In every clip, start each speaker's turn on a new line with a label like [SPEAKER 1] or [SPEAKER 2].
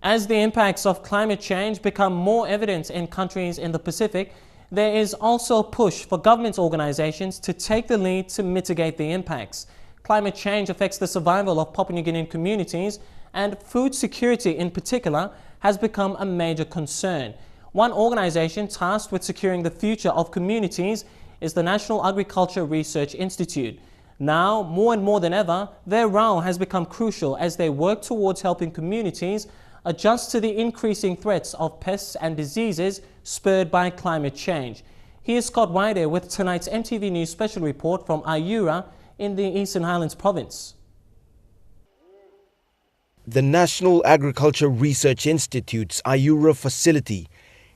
[SPEAKER 1] As the impacts of climate change become more evident in countries in the Pacific, there is also a push for government organizations to take the lead to mitigate the impacts. Climate change affects the survival of Papua New Guinean communities, and food security in particular has become a major concern. One organization tasked with securing the future of communities is the National Agriculture Research Institute. Now, more and more than ever, their role has become crucial as they work towards helping communities adjust to the increasing threats of pests and diseases spurred by climate change. Here's Scott Waide with tonight's MTV News special report from Ayura in the Eastern Highlands province.
[SPEAKER 2] The National Agriculture Research Institute's Ayura facility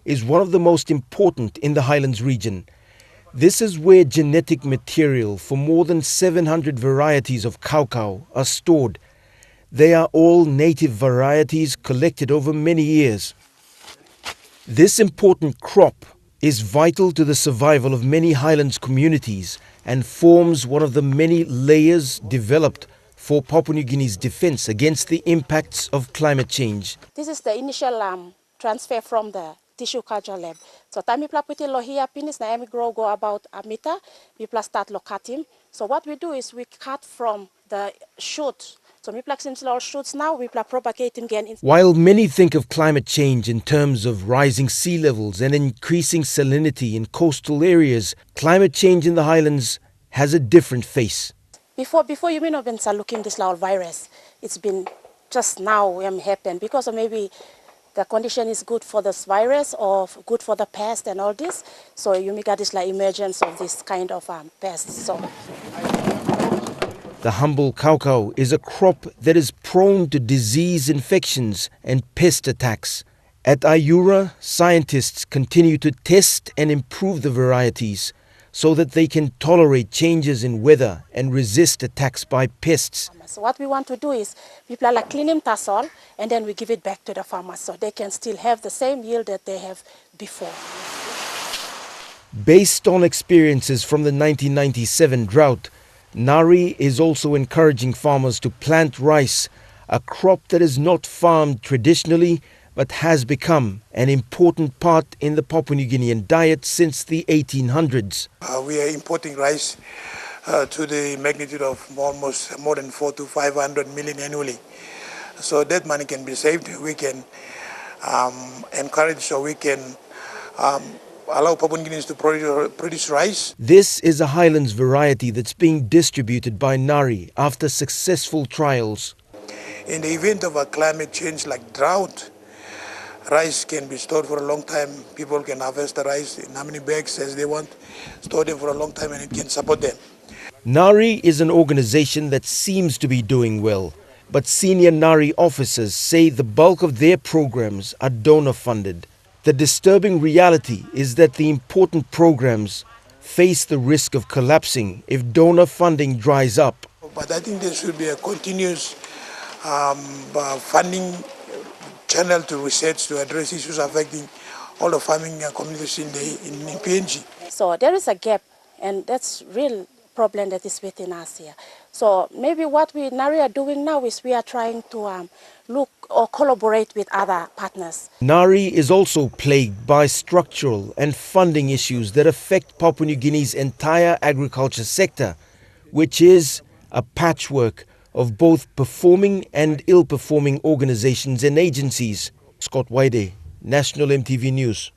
[SPEAKER 2] is one of the most important in the Highlands region. This is where genetic material for more than 700 varieties of cacao are stored. They are all native varieties collected over many years. This important crop is vital to the survival of many Highlands communities and forms one of the many layers developed for Papua New Guinea's defense against the impacts of climate change.
[SPEAKER 3] This is the initial transfer from the tissue culture lab. So time we put it here, penis na we grow go about a meter, we start locating. So what we do is we cut from the shoot. So we plug some little shoots now, we propagate them again.
[SPEAKER 2] While many think of climate change in terms of rising sea levels and increasing salinity in coastal areas, climate change in the Highlands has a different face.
[SPEAKER 3] Before you may not been looking this little virus, it's been just now happen because of maybe the condition is good for this virus or good for the pest and all this. So you may get this like emergence of this kind of pests. So
[SPEAKER 2] the humble cacao is a crop that is prone to disease infections and pest attacks. At Ayura, scientists continue to test and improve the varieties so that they can tolerate changes in weather and resist attacks by pests.
[SPEAKER 3] So what we want to do is we clean them tassel and then we give it back to the farmers so they can still have the same yield that they have before.
[SPEAKER 2] Based on experiences from the 1997 drought, Nari is also encouraging farmers to plant rice, a crop that is not farmed traditionally but has become an important part in the Papua New Guinean diet since the 1800s.
[SPEAKER 4] We are importing rice to the magnitude of almost more than 400 to 500 million annually. So that money can be saved. We can encourage, so we can allow Papua New Guineans to produce rice.
[SPEAKER 2] This is a Highlands variety that's being distributed by Nari after successful trials.
[SPEAKER 4] In the event of a climate change like drought, rice can be stored for a long time. People can harvest the rice in how many bags as they want, store them for a long time, and it can support them.
[SPEAKER 2] Nari is an organization that seems to be doing well, but senior Nari officers say the bulk of their programs are donor funded. The disturbing reality is that the important programs face the risk of collapsing if donor funding dries up.
[SPEAKER 4] But I think there should be a continuous funding channel to research to address issues affecting all the farming communities in PNG.
[SPEAKER 3] So there is a gap, and that's real problem that is within us here. So maybe what we Nari are doing now is we are trying to look or collaborate with other partners.
[SPEAKER 2] Nari is also plagued by structural and funding issues that affect Papua New Guinea's entire agriculture sector, which is a patchwork of both performing and ill-performing organizations and agencies. Scott Waide, National MTV News.